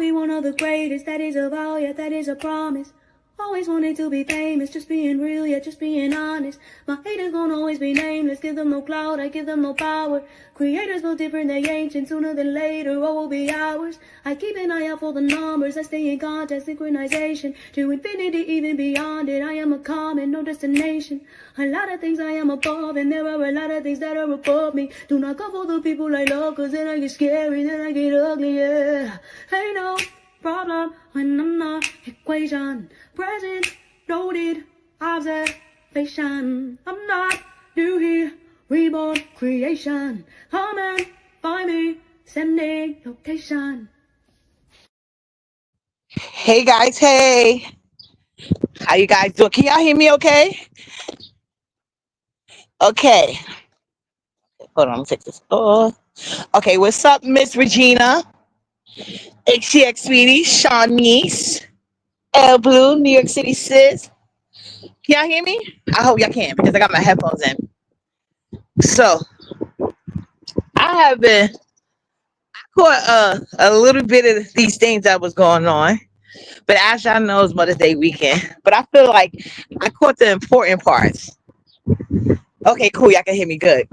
be one of the greatest, that is a vow, yeah, that is a promise. Always wanted to be famous, just being real, yeah, just being honest. My haters gon' always be nameless, give them no clout, I give them no power. Creators built different, they ancient, sooner than later, what will be ours? I keep an eye out for the numbers, I stay in contact, synchronization. To infinity, even beyond it, I am a common, no destination. A lot of things I am above, and there are a lot of things that are above me. Do not go for the people I love, cause then I get scary, then I get ugly, yeah. Ain't no problem when I'm not equation. Present, noted, observation. I'm not new here, reborn creation. Come and find me, sending location. Hey guys, hey. How you guys doing? Can y'all hear me okay? Okay. Hold on, let me take this off. Okay, what's up, Miss Regina? HTX Sweetie, Shawneese, L Blue, New York City Sis. Can y'all hear me? I hope y'all can because I got my headphones in. So I have been caught a little bit of these things that was going on. But as y'all know, it's Mother's Day weekend. But I feel like I caught the important parts. Okay, cool. Y'all can hear me good.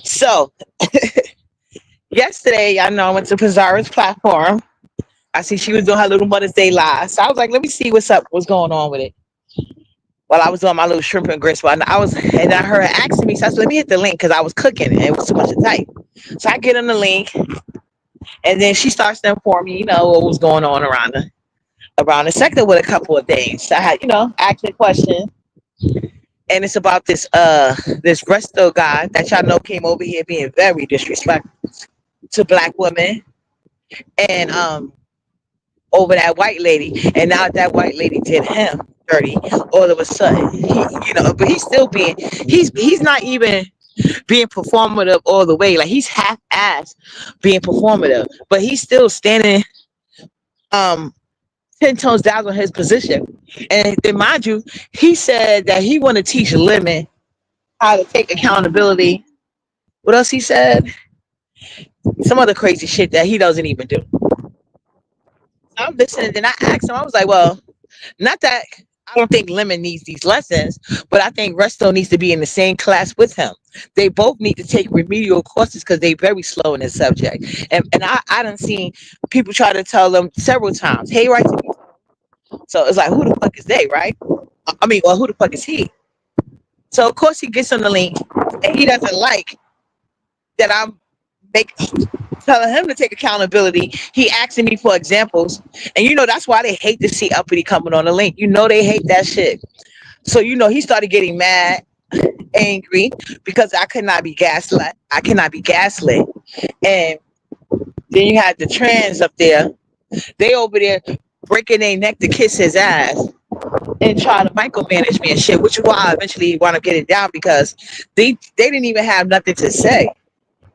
So yesterday, y'all know I went to Pizarro's platform. I see she was doing her little Mother's Day live. So I was like, let me see what's going on with it. While I was doing my little shrimp and grits, and I heard her asking me, so I said, let me hit the link because I was cooking and it was too much to type. So I get on the link, and then she starts to inform me, what was going on around the sector with a couple of things. So I had, asked a question, and it's about this resto guy that y'all know came over here being very disrespectful to Black women, and over that white lady, and now that white lady did him dirty. All of a sudden, but he's still he's not even being performative all the way. Like he's half-assed being performative, but he's still standing 10 toes down on his position. And then, mind you, he said that he want to teach women how to take accountability. What else he said? Some other crazy shit that he doesn't even do. So I'm listening, and I asked him, I was like, well, not that I don't think Lemon needs these lessons, but I think Resto needs to be in the same class with him. They both need to take remedial courses because they're very slow in this subject. And I done seen people try to tell them several times, hey, right to me. So it's like, who the fuck is they, right? I mean, well, who the fuck is he? So of course he gets on the link, and he doesn't like that I'm telling him to take accountability. He asking me for examples, and that's why they hate to see uppity coming on the link. They hate that shit. So he started getting mad, angry because I could not be gaslit. And then you had the trans up there. They over there breaking their neck to kiss his ass and trying to micromanage me and shit, which is why I eventually wound up getting down because they didn't even have nothing to say.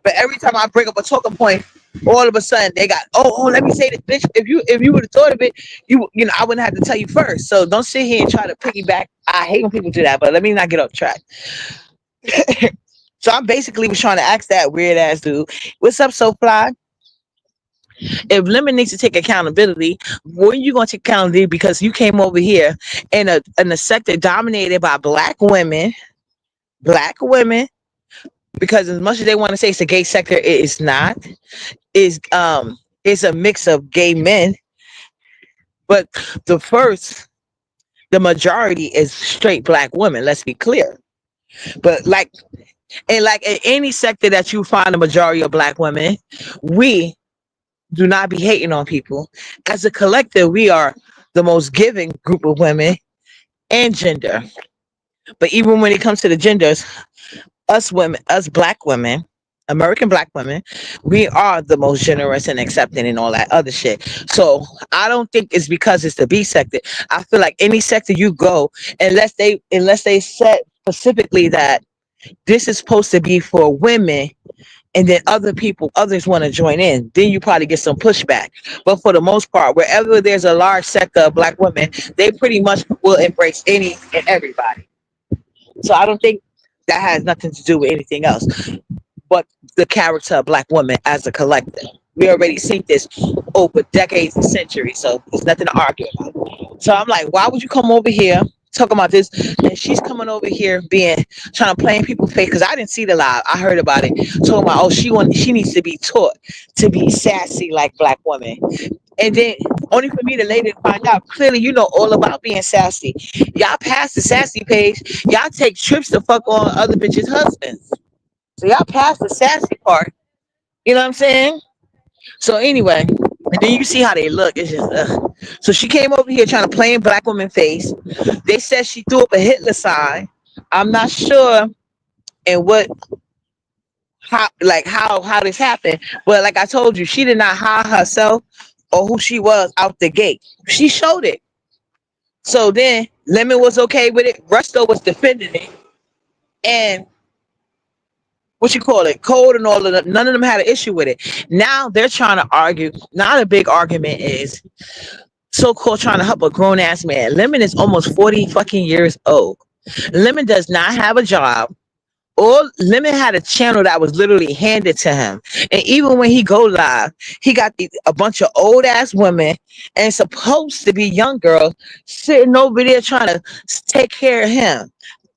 But every time I bring up a talking point, all of a sudden they got, let me say this, bitch. If you would have thought of it, I wouldn't have to tell you first. So don't sit here and try to piggyback. I hate when people do that, but let me not get off track. So I basically was trying to ask that weird ass dude, what's up, so fly? If Lemon needs to take accountability, when you gonna take accountability? Because you came over here in a sector dominated by black women. Because as much as they want to say it's a gay sector, it is not. It's a mix of gay men, but the majority is straight black women. Let's be clear. But like in any sector that you find a majority of black women, we do not be hating on people. As a collective, we are the most giving group of women and gender. But even when it comes to the genders, us black women, American black women, we are the most generous and accepting and all that other shit. So I don't think it's because it's the B sector. I feel like any sector you go, unless they said specifically that this is supposed to be for women, and then others want to join in, then you probably get some pushback. But for the most part, wherever there's a large sector of black women, they pretty much will embrace any and everybody. So I don't think that has nothing to do with anything else but the character of black women as a collective. We already seen this over decades and centuries, so there's nothing to argue about. So I'm like, why would you come over here talking about this? And she's coming over here being trying to play in people's face because I didn't see the live. I heard about it. Talking about, oh, she needs to be taught to be sassy like black women. And then only for me to later find out, clearly you know all about being sassy. Y'all pass the sassy page. Y'all take trips to fuck on other bitches' husbands. So y'all pass the sassy part. You know what I'm saying? So anyway, and then you see how they look. It's just So she came over here trying to play in black woman face. They said she threw up a Hitler sign. I'm not sure and what how this happened. But like I told you, she did not hide herself or who she was out the gate. She showed it. So then Lemon was okay with it. Rusto was defending it. And what you call it, Code and all of them, none of them had an issue with it. Now they're trying to argue. Now the big argument is so-called trying to help a grown-ass man. Lemon is almost 40 fucking years old. Lemon does not have a job. All Lemon had a channel that was literally handed to him. And even when he go live, he got a bunch of old ass women and supposed to be young girls sitting over there trying to take care of him.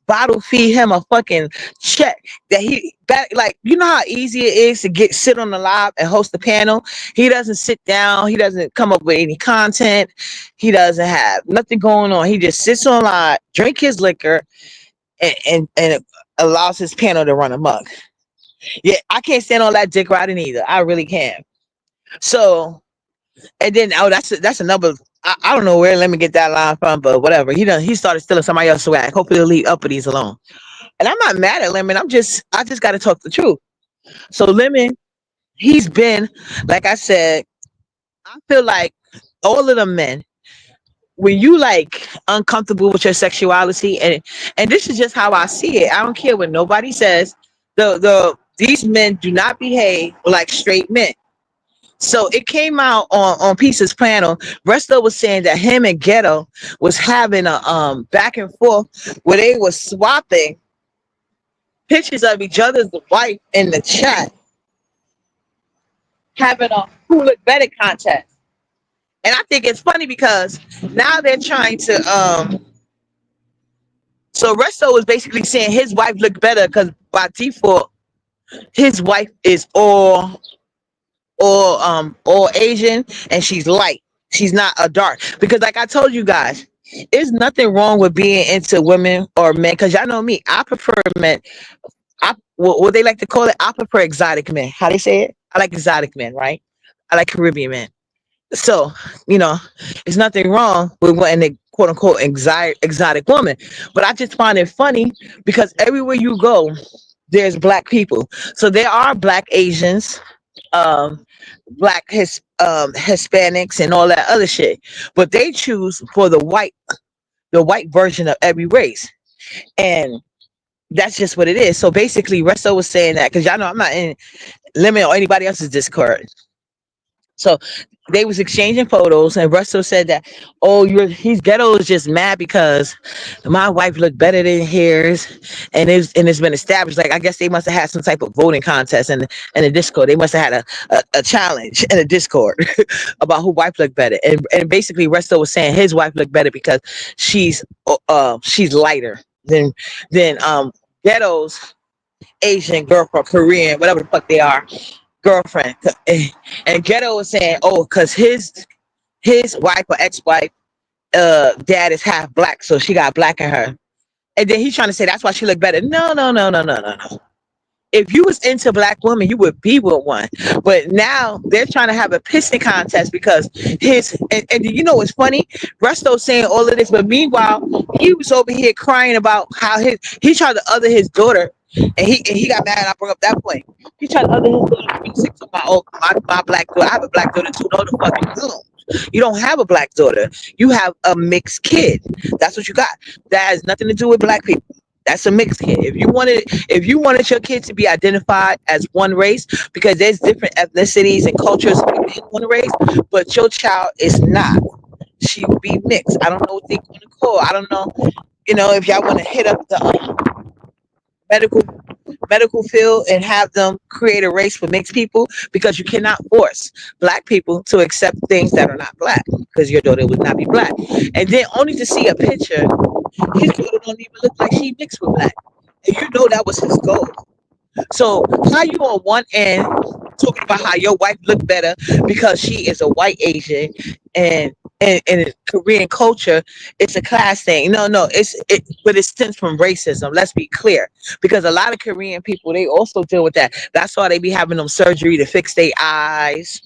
Bottle feed him a fucking check that he back, like, you know how easy it is to sit on the live and host the panel. He doesn't sit down, he doesn't come up with any content, he doesn't have nothing going on. He just sits on live, drink his liquor, and allows his panel to run amok. Yeah, I can't stand all that dick riding either. I really can't. So, and then that's another. I don't know where. Let me get that line from, but whatever. He started stealing somebody else's swag. Hopefully, he'll leave uppity alone. And I'm not mad at Lemon. I just got to talk the truth. So Lemon, he's been, like I said, I feel like all of the men, when you like uncomfortable with your sexuality, and this is just how I see it. I don't care what nobody says. These men do not behave like straight men. So it came out on Piece's panel. Resto was saying that him and Ghetto was having a back and forth where they were swapping pictures of each other's wife in the chat, having a who look better contest. And I think it's funny because now they're trying to so Resto is basically saying his wife looked better because by default his wife is all Asian and she's light. She's not a dark. Because like I told you guys, there's nothing wrong with being into women or men. Because y'all know me, I prefer men. What they like to call it, I prefer exotic men. How they say it? I like exotic men, right? I like Caribbean men. So, there's nothing wrong with wanting a quote unquote exotic woman. But I just find it funny because everywhere you go, there's black people. So there are black Asians, black Hispanics and all that other shit. But they choose for the white version of every race. And that's just what it is. So basically Resto was saying that because y'all know I'm not in Lemon or anybody else's Discord. So they was exchanging photos, and Russell said that, oh, he's Ghetto is just mad because my wife looked better than hers, and it's been established. Like I guess they must have had some type of voting contest in the Discord. They must have had a challenge in the Discord about who wife looked better, and basically Russell was saying his wife looked better because she's lighter than Ghetto's Asian girlfriend, Korean, whatever the fuck they are. Girlfriend. And Ghetto was saying, oh, because his wife or ex-wife dad is half black, so she got black in her. And then he's trying to say that's why she looked better. No. If you was into black women, you would be with one. But now they're trying to have a pissing contest because and you know what's funny? Resto's saying all of this, but meanwhile, he was over here crying about how he tried to other his daughter. And he got mad. I brought up that point. He tried to other his daughter 26 to my black daughter. I have a black daughter too. No, the fucking don't. You don't have a black daughter. You have a mixed kid. That's what you got. That has nothing to do with black people. That's a mixed kid. If you wanted your kid to be identified as one race, because there's different ethnicities and cultures within one race, but your child is not. She will be mixed. I don't know what they're going to call. I don't know. If y'all want to hit up the medical medical field and have them create a race for mixed people, because you cannot force black people to accept things that are not black, because your daughter would not be black. And then only to see a picture, his daughter don't even look like she mixed with black. And you know that was his goal. So how you on one end talking about how your wife looked better because she is a white Asian, and in Korean culture, it's a class thing. No, but it stems from racism. Let's be clear, because a lot of Korean people, they also deal with that. That's why they be having them surgery to fix their eyes.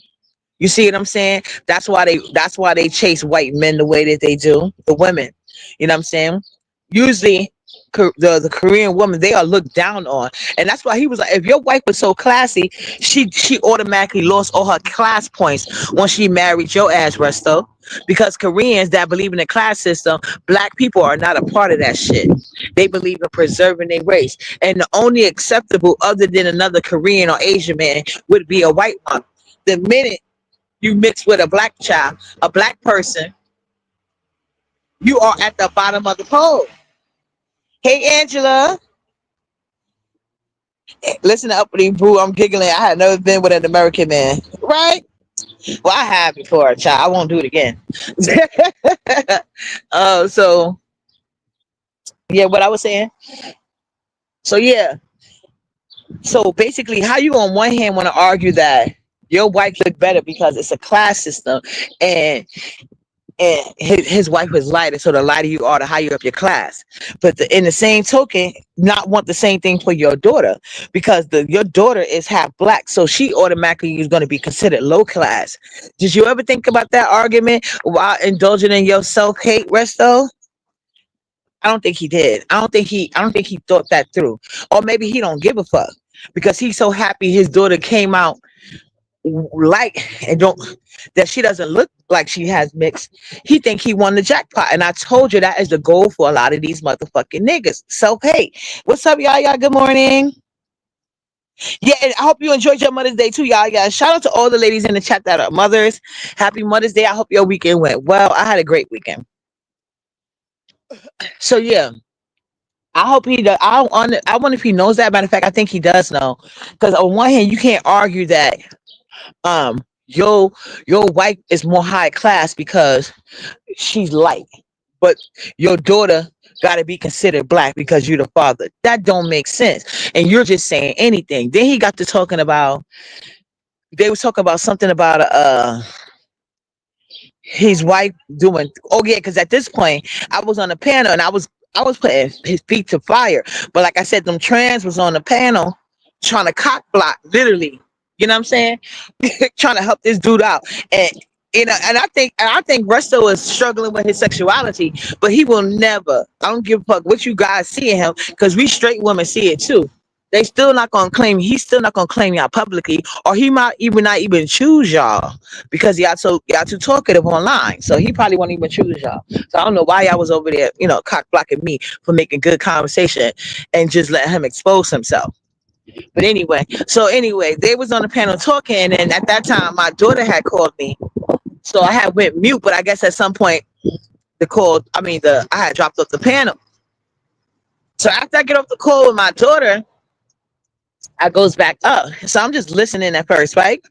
You see what I'm saying? That's why they chase white men the way that they do the women. You know what I'm saying? Usually the Korean woman, they are looked down on. And that's why he was like, if your wife was so classy, she automatically lost all her class points when she married your ass, Resto. Because Koreans that believe in the class system, black people are not a part of that shit. They believe in preserving their race. And the only acceptable other than another Korean or Asian man would be a white one. The minute you mix with a black child, a black person, you are at the bottom of the pole. Hey, Angela. Listen to Uppity Brew. I'm giggling. I had never been with an American man. Right? Well, I have before, child. I won't do it again. So, yeah, what I was saying. So, yeah. So, basically, how you on one hand want to argue that your wife looked better because it's a class system, and his wife was lighter, so the lighter you are, the higher up your class. But in the same token, not want the same thing for your daughter, because your daughter is half black, so she automatically is going to be considered low class. Did you ever think about that argument while indulging in your self hate, Resto? I don't think he did. I don't think he thought that through, or maybe he don't give a fuck because he's so happy his daughter came out like and don't that she doesn't look like she has mixed. He think he won the jackpot, and I told you that is the goal for a lot of these motherfucking niggas. Self-hate. What's up, y'all? Good morning. Yeah, and I hope you enjoyed your Mother's Day too, y'all. Yeah, shout out to all the ladies in the chat that are mothers. Happy Mother's Day. I hope your weekend went well. I had a great weekend. So yeah, I hope he does. I wonder if he knows that. Matter of fact, I think he does know, because on one hand you can't argue that um your wife is more high class because she's light, but your daughter got to be considered black because you're the father. That don't make sense, and you're just saying anything. Then he got to talking about, they was talking about something about his wife doing, oh yeah, because at this point I was on the panel and I was putting his feet to fire, but like I said, them trans was on the panel trying to cock block, literally, you know what I'm saying, trying to help this dude out. And and I think Resto is struggling with his sexuality, but he will never, I don't give a fuck what you guys see in him, because we straight women see it too. They still not gonna claim, he's still not gonna claim y'all publicly, or he might even not even choose y'all because y'all too talkative online. So he probably won't even choose y'all. So I don't know why y'all was over there, cock blocking me for making good conversation and just let him expose himself. But anyway, they was on the panel talking, and at that time my daughter had called me. So I had went mute, but I guess at some point I had dropped off the panel. So after I get off the call with my daughter, I goes back up. So I'm just listening at first, right?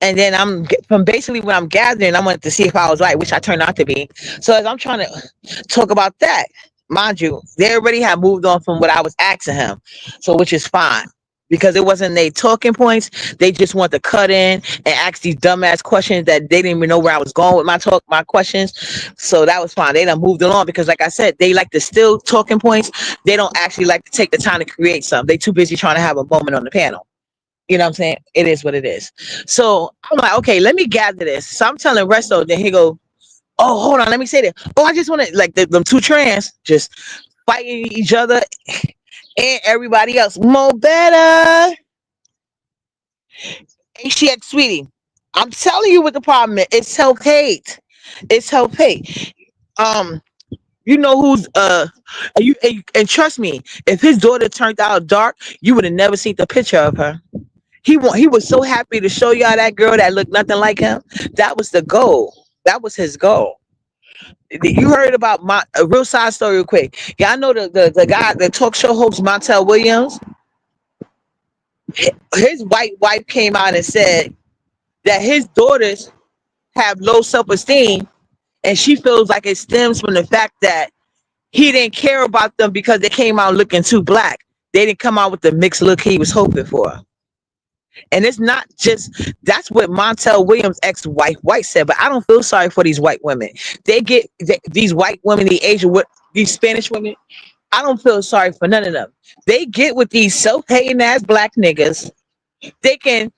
And then from basically what I'm gathering, I wanted to see if I was right, which I turned out to be. So as I'm trying to talk about that, mind you, they already had moved on from what I was asking him. So which is fine. Because it wasn't they talking points. They just want to cut in and ask these dumbass questions that they didn't even know where I was going with my questions. So that was fine. They done moved on because, like I said, they like to steal talking points. They don't actually like to take the time to create some. They too busy trying to have a moment on the panel. You know what I'm saying? It is what it is. So I'm like, okay, let me gather this. So I'm telling Resto, then he go, oh, hold on, let me say this. Oh, I just want to, like, them two trans just fighting each other and everybody else. Mo better. HX, sweetie. I'm telling you what the problem is. It's self-hate. It's self-hate. Um, you know who's and trust me, if his daughter turned out dark, you would have never seen the picture of her. He was so happy to show y'all that girl that looked nothing like him. That was the goal. That was his goal. You heard about a real side story real quick. Y'all know the guy, the talk show host Montel Williams. His white wife came out and said that his daughters have low self-esteem, and she feels like it stems from the fact that he didn't care about them because they came out looking too black. They didn't come out with the mixed look he was hoping for. And it's not just that's what Montel Williams' ex-wife White said, but I don't feel sorry for these white women. These white women, the Asian, these Spanish women. I don't feel sorry for none of them. They get with these self-hating ass black niggas. They can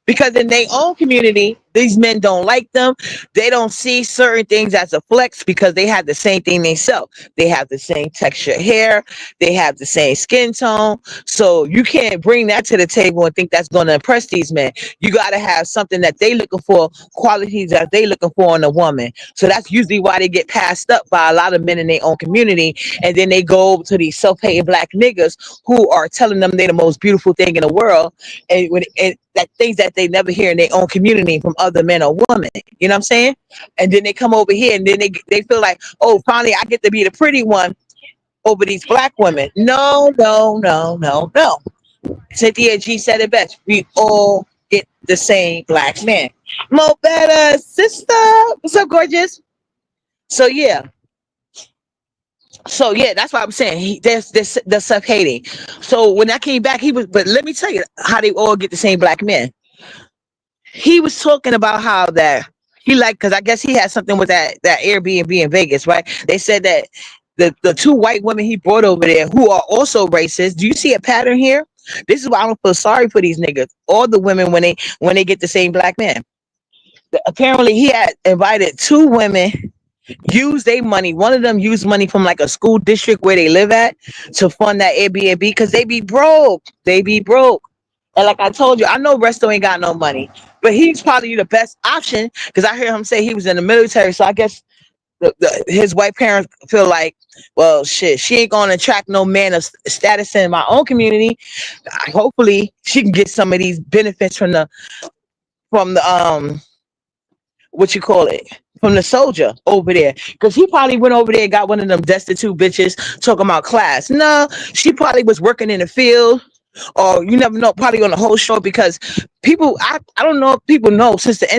because in their own community, these men don't like them. They don't see certain things as a flex because they have the same thing themselves. They have the same texture hair. They have the same skin tone. So you can't bring that to the table and think that's going to impress these men. You got to have something that they looking for, qualities that they looking for in a woman. So that's usually why they get passed up by a lot of men in their own community. And then they go over to these self-hating black niggas who are telling them they're the most beautiful thing in the world. And that things that they never hear in their own community from other men or women. You know what I'm saying? And then they come over here and then they feel like, oh, finally I get to be the pretty one over these black women. No, no, no, no, no. Cynthia G said it best. We all get the same black man. Mo better sister. What's up, gorgeous? So yeah. That's why I'm saying there's the self-hating. So when I came back, but let me tell you how they all get the same black men. He was talking about how that he because I guess he had something with that Airbnb in Vegas, right? They said that the two white women he brought over there who are also racist. Do you see a pattern here? This is why I don't feel sorry for these niggas. All the women when they get the same black man. Apparently he had invited two women, use their money. One of them used money from like a school district where they live at to fund that Airbnb because they be broke. They be broke. And like I told you, I know Resto ain't got no money, but he's probably the best option because I hear him say he was in the military. So I guess his white parents feel like, well, shit, she ain't gonna attract no man of status in my own community. Hopefully, she can get some of these benefits from the what you call it, from the soldier over there, because he probably went over there and got one of them destitute bitches talking about class. No, she probably was working in the field. Or you never know, probably on the whole show because people, I don't know if people know since the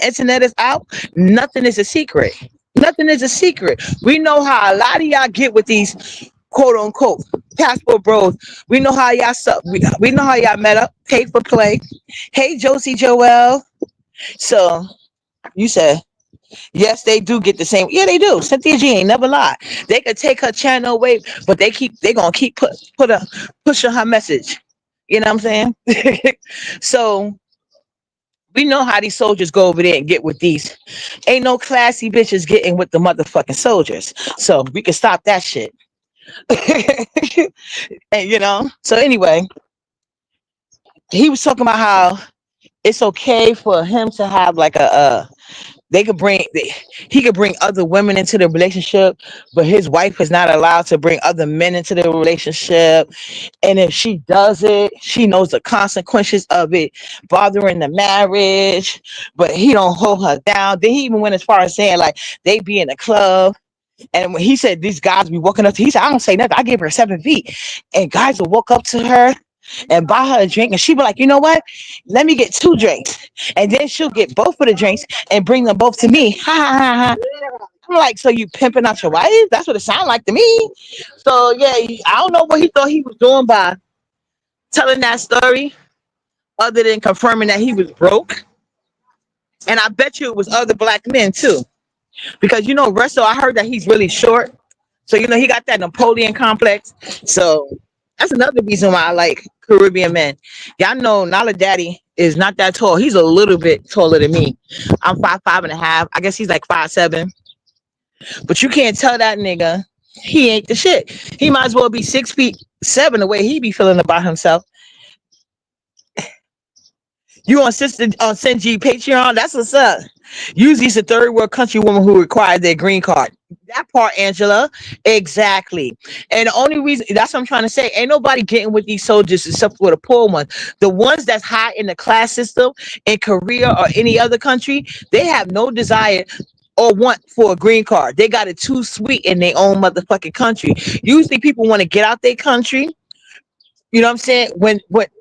internet is out, nothing is a secret. Nothing is a secret. We know how a lot of y'all get with these quote unquote passport bros. We know how y'all we know how y'all met up, paid for play. Hey Josie Joelle. So you said yes, they do get the same. Yeah, they do. Cynthia G ain't never lied. They could take her channel away, but they gonna keep pushing her message. You know what I'm saying? So we know how these soldiers go over there and get with these. Ain't no classy bitches getting with the motherfucking soldiers. So we can stop that shit. And so anyway, he was talking about how it's okay for him to have like he could bring other women into the relationship, but his wife is not allowed to bring other men into the relationship. And if she does it, she knows the consequences of it bothering the marriage, but he don't hold her down. Then he even went as far as saying like they be in the club. And when he said these guys be walking up to, he said, I don't say nothing. I give her 7 feet. And guys will walk up to her and buy her a drink, and she'll be like, you know what? Let me get 2 drinks. And then she'll get both of the drinks and bring them both to me. Ha ha ha ha. I'm like, so you pimping out your wife? That's what it sounded like to me. So yeah, I don't know what he thought he was doing by telling that story, other than confirming that he was broke. And I bet you it was other black men too. Because Russell, I heard that he's really short. So he got that Napoleon complex. So that's another reason why I like Caribbean men. Y'all know Nala Daddy is not that tall. He's a little bit taller than me. I'm 5'5.5". I guess he's like 5'7". But you can't tell that nigga he ain't the shit. He might as well be 6'7" the way he be feeling about himself. You on Senji Patreon? That's what's up. Usually it's a third world country woman who requires their green card. That part, Angela. Exactly. And the only reason, that's what I'm trying to say, ain't nobody getting with these soldiers except for the poor ones. The ones that's high in the class system in Korea or any other country, they have no desire or want for a green card. They got it too sweet in their own motherfucking country. Usually people want to get out their country. You know what I'm saying? When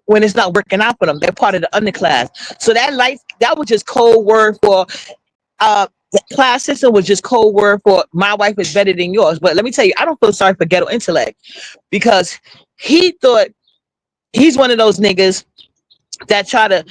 when it's not working out for them. They're part of the underclass. So that was just code word for the class system was just code word for my wife is better than yours. But let me tell you, I don't feel sorry for ghetto intellect because he thought he's one of those niggas that try to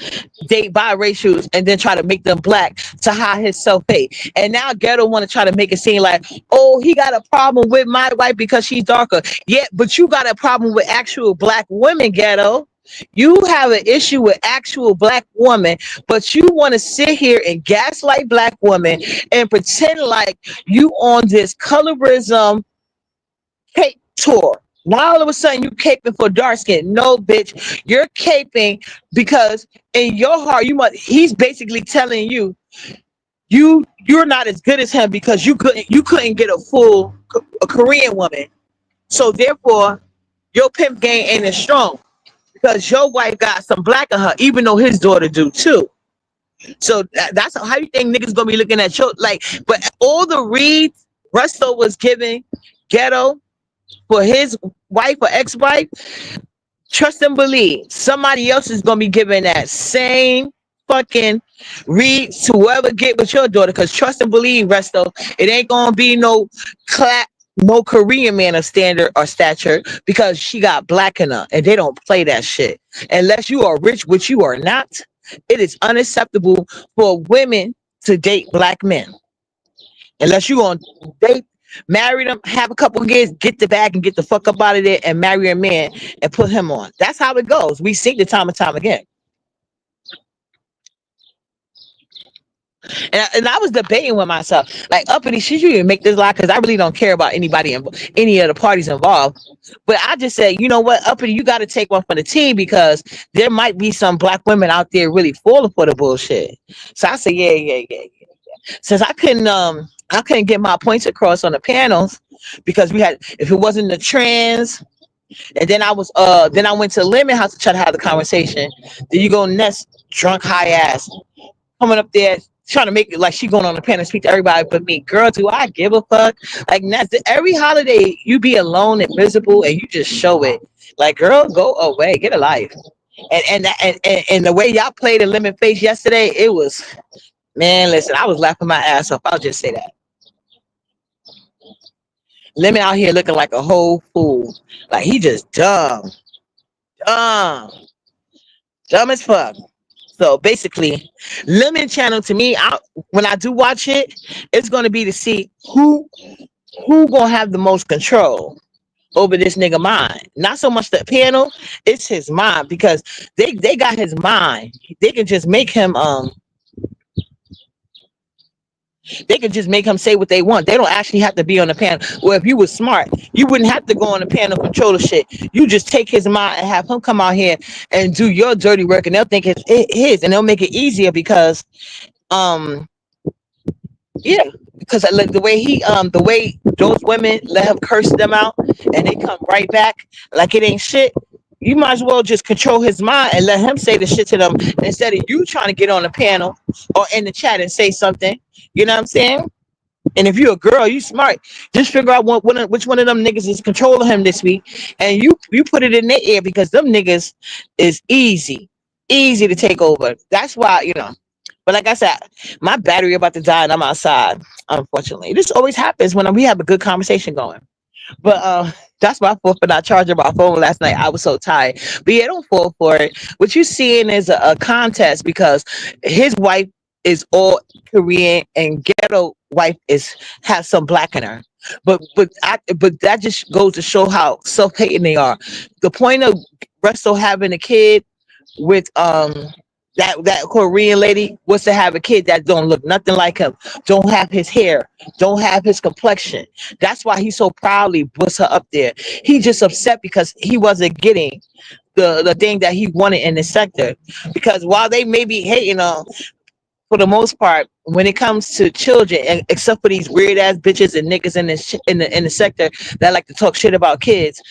date biracials and then try to make them black to hide his self-hate. And now Ghetto want to try to make it seem like, oh, he got a problem with my wife because she's darker. Yeah, but you got a problem with actual black women, Ghetto. You have an issue with actual black women, but you want to sit here and gaslight black women and pretend like you on this colorism cape tour. Now all of a sudden you caping for dark skin. No, bitch, you're caping because in your heart he's basically telling you you're not as good as him because you couldn't get a Korean woman. So therefore your pimp game ain't as strong because your wife got some black in her, even though his daughter do too. So that's how you think niggas gonna be looking at you like. But all the reads Rusto was giving Ghetto for his wife or ex-wife, trust and believe somebody else is gonna be giving that same fucking read to whoever get with your daughter. Because trust and believe, Resto, it ain't gonna be no Korean man of standard or stature because she got black in her, and they don't play that shit unless you are rich, which you are not. It is unacceptable for women to date black men unless you gonna date. Marry them, have a couple of kids, get the bag and get the fuck up out of there and marry a man and put him on. That's how it goes. We see the time and time again. And I was debating with myself, like, uppity, should you even make this lie? Because I really don't care about any of the parties involved. But I just said, you know what, uppity, you got to take one for the team because there might be some black women out there really falling for the bullshit. So I said, yeah. Since I couldn't get my points across on the panels because if it wasn't the trans, and then I went to Lemon House to try to have the conversation. Then you go Ness, drunk high ass, coming up there trying to make it like she going on the panel and speak to everybody but me. Girl, do I give a fuck? Like Ness, every holiday you be alone and miserable and you just show it. Like, girl, go away, get a life. And the way y'all played the Lemon Face yesterday, it was. Man, listen, I was laughing my ass off. I'll just say that. Lemon out here looking like a whole fool. Like he just dumb as fuck. So basically, Lemon Channel to me, when I do watch it, it's gonna be to see who gonna have the most control over this nigga mind. Not so much the panel, it's his mind because they got his mind. They can just make him They could just make him say what they want. They don't actually have to be on the panel. Well, if you were smart, you wouldn't have to go on the panel control the shit. You just take his mind and have him come out here and do your dirty work, and they'll think it's his, and they'll make it easier because, yeah, because like the way those women let him curse them out, and they come right back like it ain't shit. You might as well just control his mind and let him say the shit to them instead of you trying to get on the panel or in the chat and say something. You know what I'm saying? And if you're a girl, you smart. Just figure out which one of them niggas is controlling him this week, and you put it in their ear because them niggas is easy to take over. That's why, you know. But like I said, my battery about to die and I'm outside. Unfortunately, this always happens when we have a good conversation going. But that's my fault for not charging my phone last night. I was so tired. But yeah, don't fall for it. What you're seeing is a contest because his wife is all Korean and Ghetto wife has some black in her. But that just goes to show how self-hating they are. The point of Resto having a kid with that Korean lady was to have a kid that don't look nothing like him, don't have his hair, don't have his complexion. That's why he so proudly puts her up there. He just upset because he wasn't getting the thing that he wanted in the sector. Because while they may be hating on, for the most part, when it comes to children, and except for these weird ass bitches and niggas in this in the sector that like to talk shit about kids,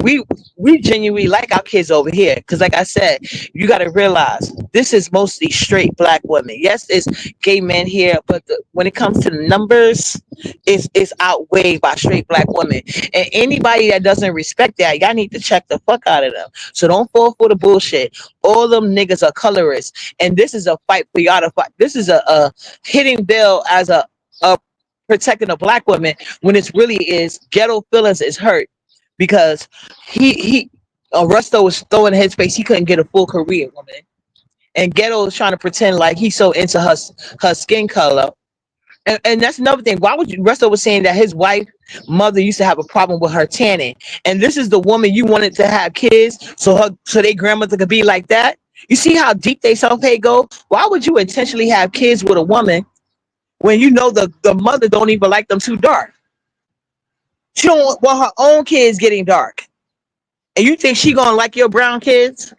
we we genuinely like our kids over here. Because like I said, you got to realize this is mostly straight black women. Yes, it's gay men here, but when it comes to the numbers, it's outweighed by straight black women. And anybody that doesn't respect that, y'all need to check the fuck out of them. So don't fall for the bullshit. All them niggas are colorists, and this is a fight for y'all to fight. This is a hitting Bill as a protecting a black woman, when it's really is ghetto feelings is hurt because he Rusto was throwing in his face he couldn't get a full career, woman, and ghetto is trying to pretend like he's so into her skin color. And that's another thing. Why would you? Rusto was saying that his wife mother used to have a problem with her tanning, and this is the woman you wanted to have kids, so their grandmother could be like that. You see how deep they self-hate go? Why would you intentionally have kids with a woman when you know the mother don't even like them too dark? She don't want her own kids getting dark. And you think she gonna like your brown kids?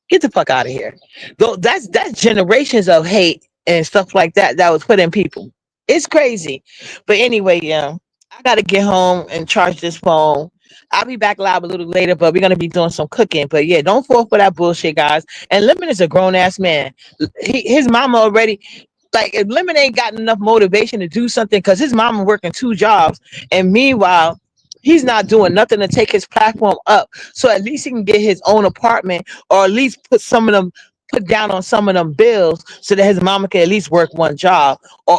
Get the fuck out of here. Though that's generations of hate and stuff like that that was put in people. It's crazy. But anyway, yeah, I gotta get home and charge this phone. I'll be back live a little later, but we're gonna be doing some cooking. But yeah, don't fall for that bullshit, guys. And Lemon is a grown ass man. His mama already, like, if Lemon ain't got enough motivation to do something because his mama working 2 jobs, and meanwhile he's not doing nothing to take his platform up, so at least he can get his own apartment, or at least put down on some of them bills, so that his mama can at least work 1 job, or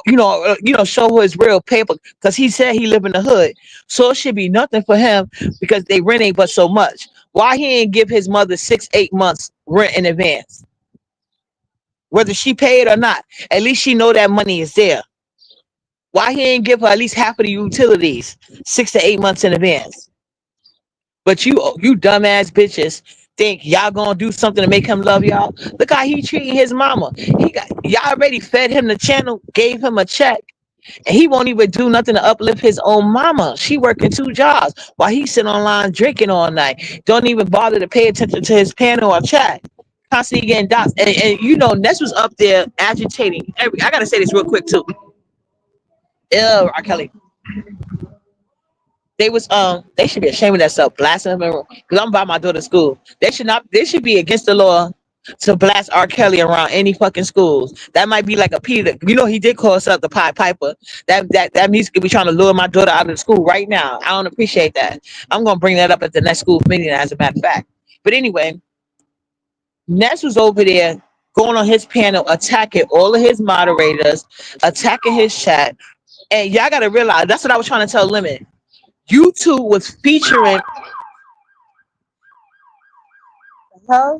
show her his real paper, because he said he live in the hood. So it should be nothing for him because they rent ain't but so much. Why he ain't give his mother 6-8 months rent in advance, whether she paid or not? At least she know that money is there. Why he ain't give her at least half of the utilities 6 to 8 months in advance? But you dumbass bitches think y'all gonna do something to make him love y'all. Look how he treating his mama. Y'all already fed him the channel, gave him a check, and he won't even do nothing to uplift his own mama. She working 2 jobs while he sitting online drinking all night. Don't even bother to pay attention to his panel or chat. Constantly getting dots. And Ness was up there agitating. I gotta say this real quick too. Ew, R. Kelly. They should be ashamed of themselves blasting him, because I'm by my daughter's school. They should be against the law to blast R. Kelly around any fucking schools. That might be like a Peter. He did call himself the Pied Piper. That music could be trying to lure my daughter out of the school right now. I don't appreciate that. I'm gonna bring that up at the next school meeting, as a matter of fact. But anyway, Ness was over there going on his panel, attacking all of his moderators, attacking his chat. And y'all gotta realize, that's what I was trying to tell Lemon. YouTube was featuring. Huh?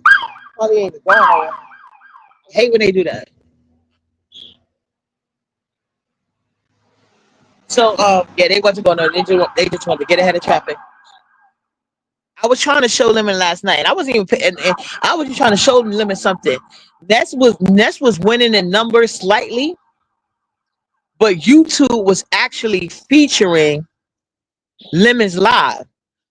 Probably ain't going nowhere. I hate when they do that. So yeah, they wasn't going to. They just wanted to get ahead of traffic. I was trying to show Lemon last night, and I wasn't even. And I was just trying to show Lemon something. Ness was winning in numbers slightly, but YouTube was actually featuring Lemon's live.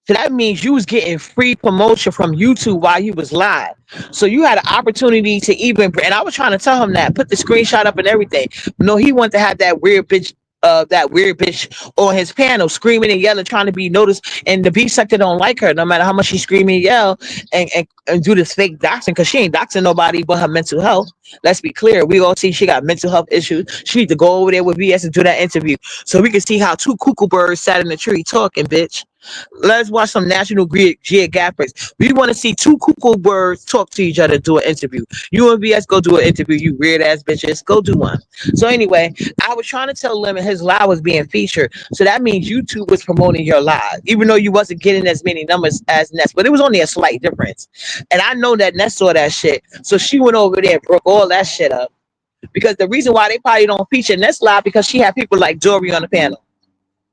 So that means you was getting free promotion from YouTube while he was live. So you had an opportunity to even, and I was trying to tell him that, put the screenshot up and everything. But no, he wanted to have that weird bitch on his panel, screaming and yelling, trying to be noticed. And the B sector don't like her, no matter how much she scream and yell and do this fake doxing, because she ain't doxing nobody but her mental health. Let's be clear. We all see she got mental health issues. She need to go over there with BS and do that interview, so we can see how 2 cuckoo birds sat in the tree talking, bitch. Let's watch some National Geographic. We want to see 2 cuckoo birds talk to each other, do an interview. You and BS go do an interview, you weird ass bitches. Go do one. So anyway, I was trying to tell Lemon his live was being featured. So that means YouTube was promoting your live, even though you wasn't getting as many numbers as Ness, but it was only a slight difference. And I know that Ness saw that shit. So she went over there and broke all that shit up. Because the reason why they probably don't feature Ness live, because she had people like Dory on the panel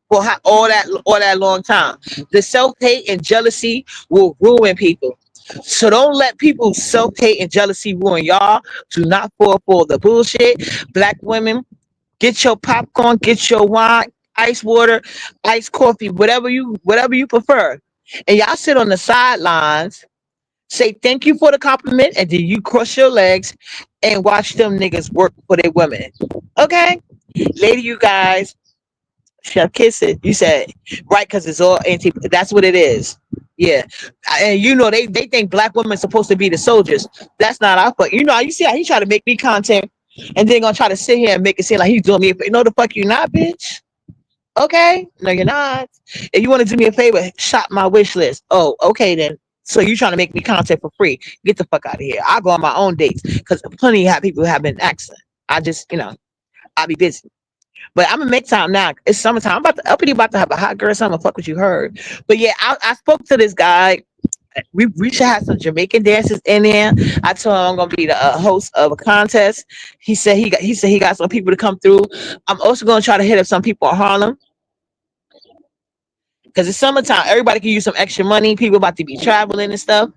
for all that long time. The self-hate and jealousy will ruin people. So don't let people self-hate and jealousy ruin y'all. Do not fall for the bullshit. Black women, get your popcorn, get your wine, ice water, iced coffee, whatever you prefer. And y'all sit on the sidelines, say thank you for the compliment, and then you cross your legs and watch them niggas work for their women. Okay, lady, you guys, Chef Kiss it. You said right because it's all anti. That's what it is. Yeah, and you know they think black women supposed to be the soldiers. That's not our fuck. You know, you see how he try to make me content, and then gonna try to sit here and make it seem like he's doing me. You know the fuck you not, bitch. Okay, no you're not. If you want to do me a favor, shop my wish list. Oh, okay then. So you trying to make me content for free? Get the fuck out of here. I'll go on my own dates because plenty of people have been asking. I just, I'll be busy. But I'm gonna make time now. It's summertime. I'm about to uppity about to have a hot girl summer. Fuck what you heard. But yeah, I spoke to this guy. We should have some Jamaican dances in there. I told him I'm gonna be the host of a contest. He got some people to come through. I'm also gonna try to hit up some people in Harlem because it's summertime. Everybody can use some extra money. People about to be traveling and stuff.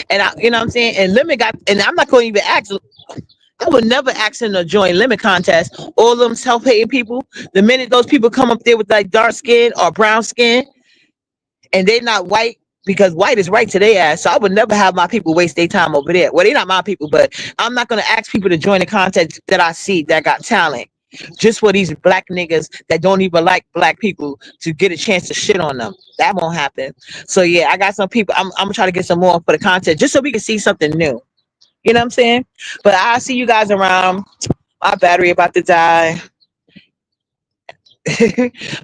And you know what I'm saying. And Limit got. And I'm not going to even ask. I would never ask him to join Limit contest. All them self-hating people. The minute those people come up there with like dark skin or brown skin, and they're not white, because white is right to their ass. So I would never have my people waste their time over there. Well, they're not my people, but I'm not going to ask people to join the contest that I see that got talent. Just for these black niggas that don't even like black people to get a chance to shit on them. That won't happen. So yeah, I got some people. I'm gonna try to get some more for the content just so we can see something new. You know what I'm saying? But I'll see you guys around. My battery about to die.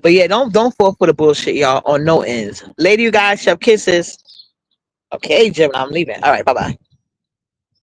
But yeah, don't fall for the bullshit, y'all, on no ends. Lady, you guys, Chef Kisses. Okay, Jim, I'm leaving. All right, bye-bye.